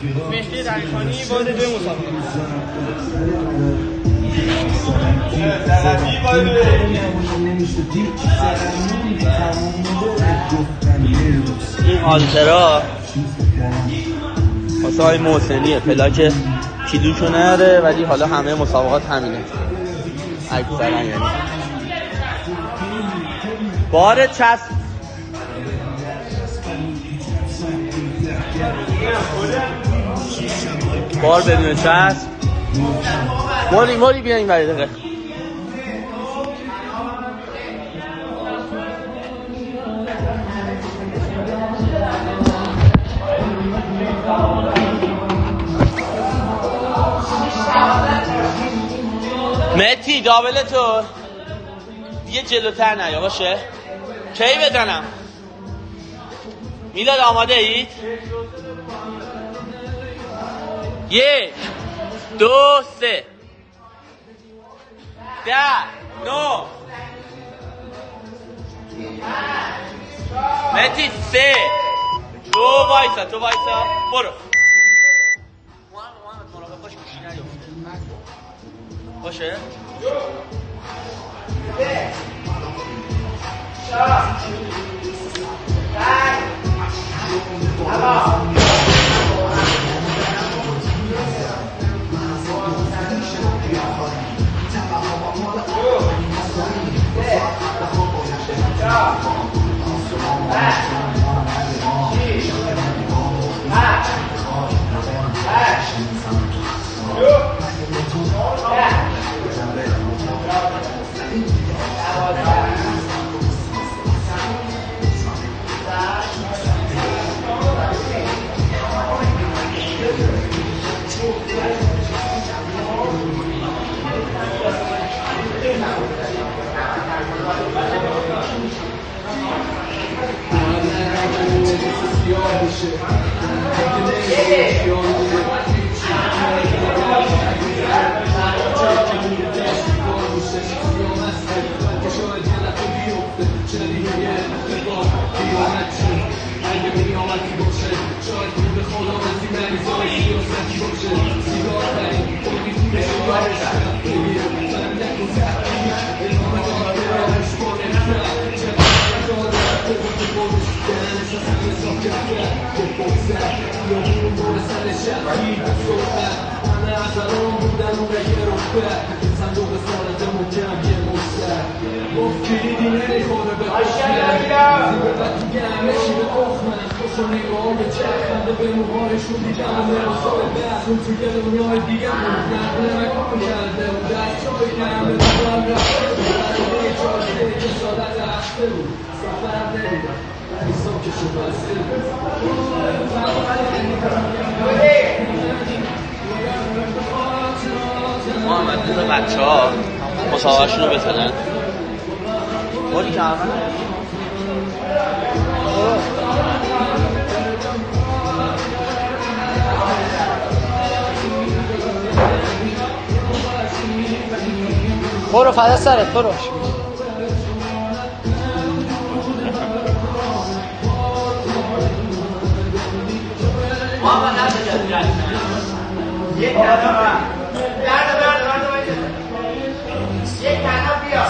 مهدی دریخانی وارد دوی مسابقه. این هالترا واسه های محسنیه، پلاک کیلوشو نره ولی حالا همه مسابقات همینه اکثرا. یعنی بار چسب بار بدون چسب. موری بیا این بری دقیقه. متی دابل تو یه جلوتر نیا باشه. کی بزنم؟ میلاد آماده اید؟ 1 2 3 10 9 متی 3 تو وایسا برو. مراقب باش گوشی نیفته باشه. محمد بذار بچه ها مسابقه‌شون رو بزنن. موری که همه برو فدا سرت برو. محمد نزد یک تنها بیا.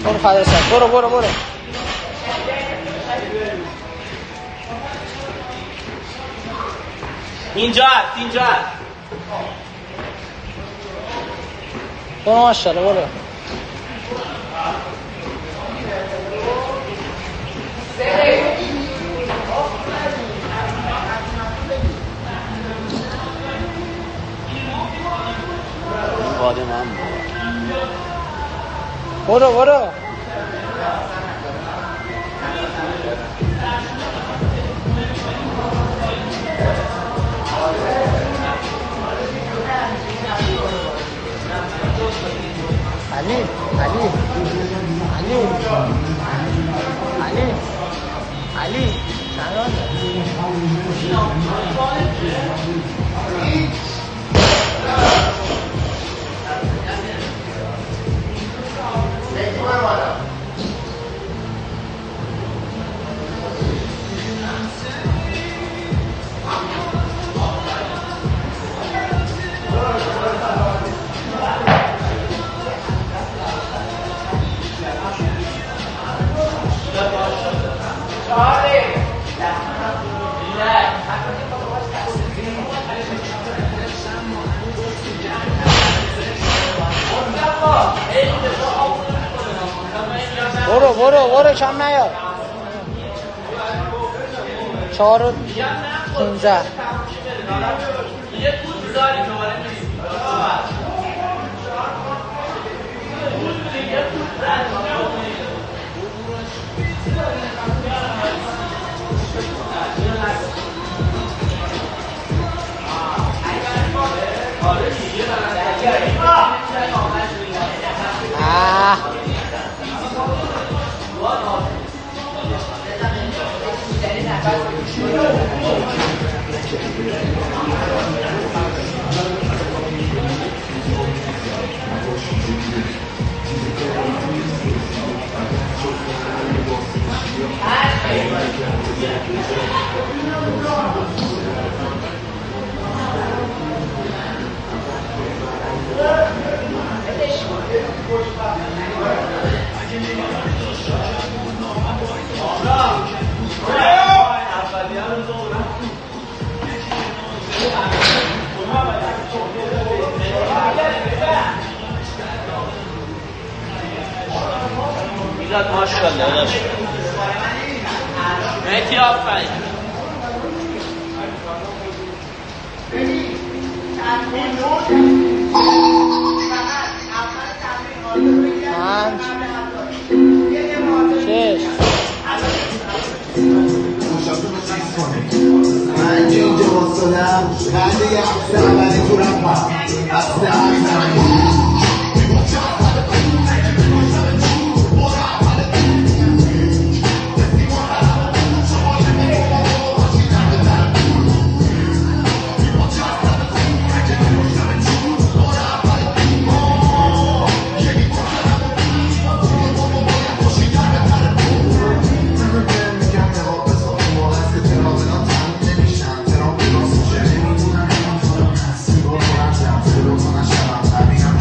برو فدا سرت برو. اینجا برو ماشاءالله برو. واده من برو. علی برو کم نیار 4 و 15 میلاد ماشاءالله داشت مهدی آفرین پنج 6 من که اینجا باستادم بعد یه هفته اولی تو رفتم هفته I'm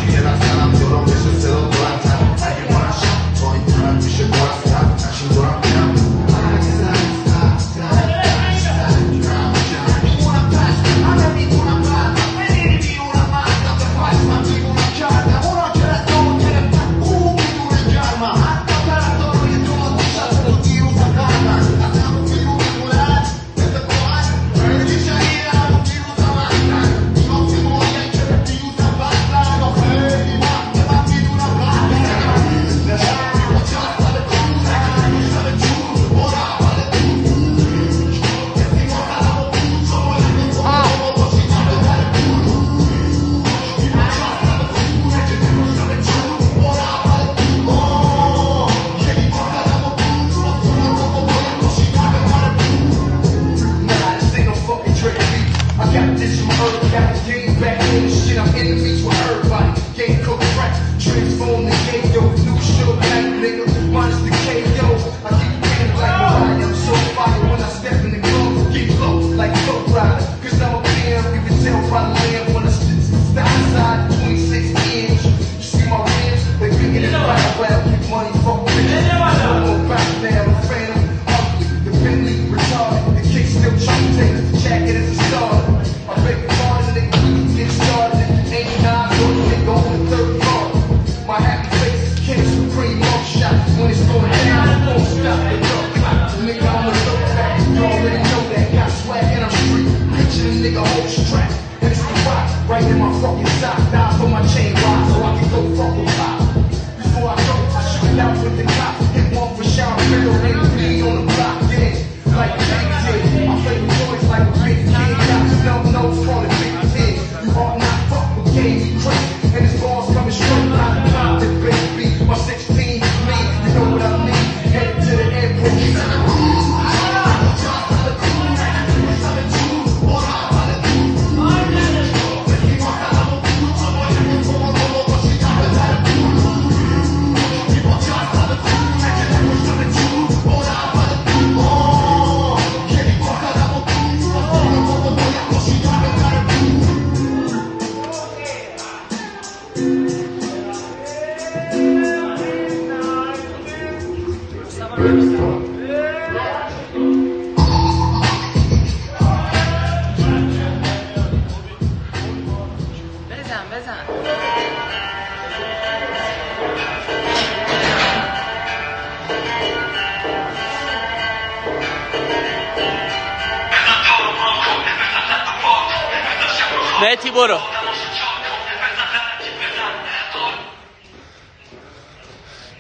مهتی برو.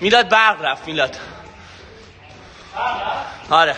میلاد برق رفت. میلاد آره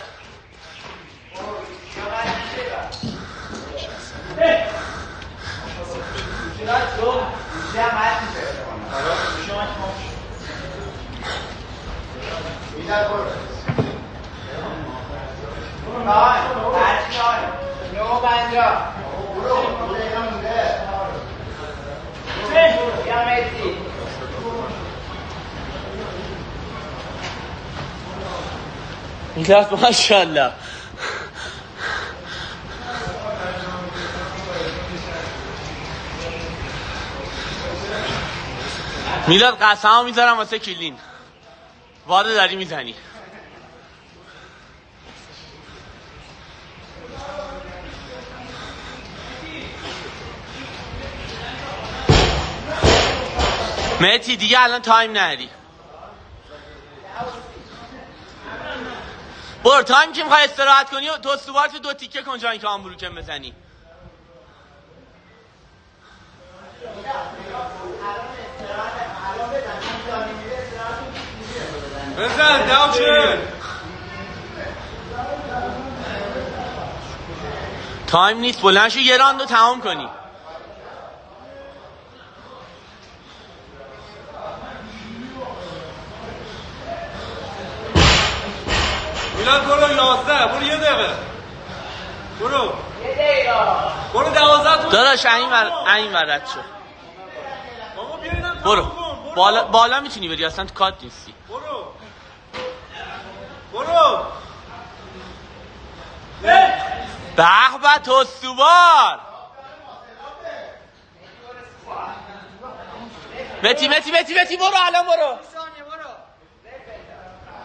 میلاد ماشاءالله. میلاد قسمو میذارم واسه کلین. وارد داری میزنی. مهتی دیگه الان تایم نداری. برو تایم که میخوای استراحت کنی و تو سوبارت 2 تیکه کن جایی که آمبروکن بزنی. بزن داوچه. تایم نیست بلند شو یه راندو تمام کنی. میلاد برو 11 برو 1 دقیقه. برو 1 دقیقه. برو 12 تو. داداش این ورد شو. بابا بیا اینم برو بالا میتونی بری اصلا تو کات نیستی. برو به به تو سوبار. متی برو الان برو.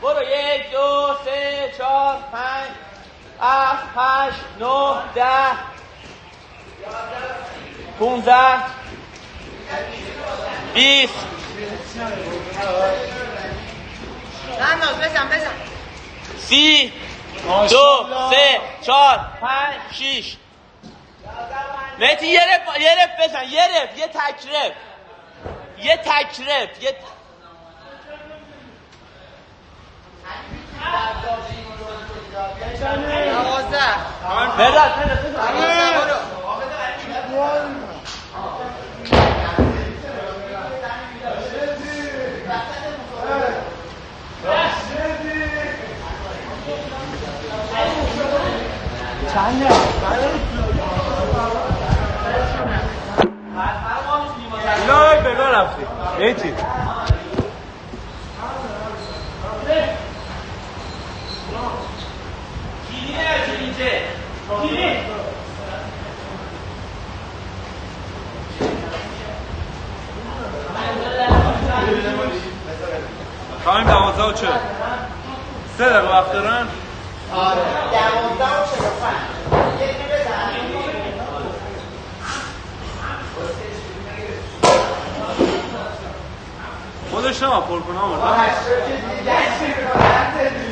برو 1 2 3 4 5 7 8 9 10 15 20 بزن 30 2 3 4 5 6 مهتی یه رپ بزن. یه تکرب اینا بگاه رفتی میتی. تایم 12 و 40. 3 دقیقه وقت دارن. آره 12 و 45. خودش هم پر کنه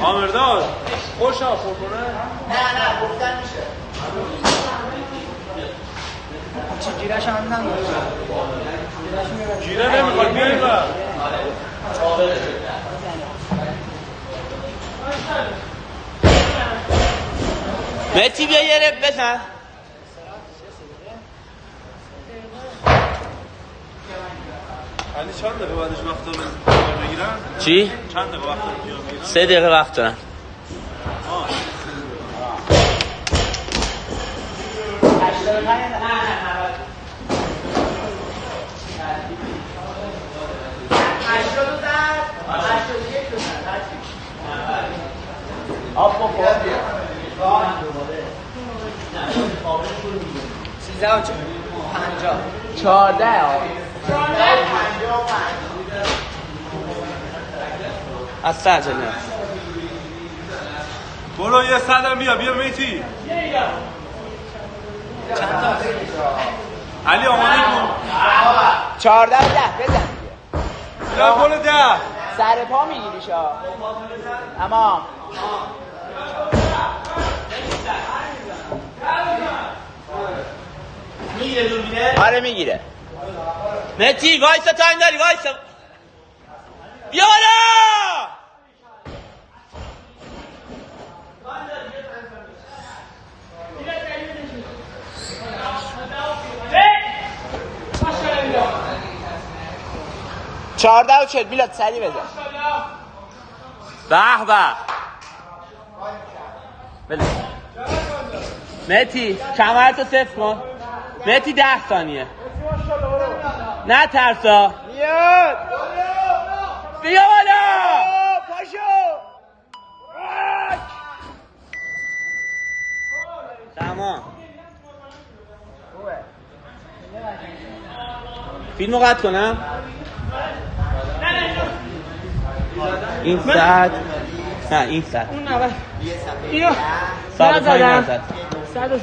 آمرداد خوش هم پر کنه. نه گفتن میشه. چی گیرش هم نمیشه. گیره نمیخواد بیایی بر. مهتی بیا یه رپ بزن. علی چند دقیقه بعدش وقت دارن بگیرن؟ چی؟ چند دقیقه وقت دارن بگیرن؟ 3 دقیقه وقت دارن. سیزده و 50 14 از سرجنه برو یه صدم بیا میتی. علی آماده کن. 14 و 10 بزن. بیا گل 10. سر پا میگیری شا. اما میگیره دوربینه؟ آره میگیره. متی وایسا تایم داری وایسا. بیا بالا. چهارده و 40 میلاد سری بزن. به به. بله. متی کمرتو صفر کن. متی 10 ثانیه. نه ترسا. میاد. بیا بالا. پاشو. تمام. فیلمو قطع کنم. این ساعت نه این ساعت اون نبر. اینو ساعت 5 100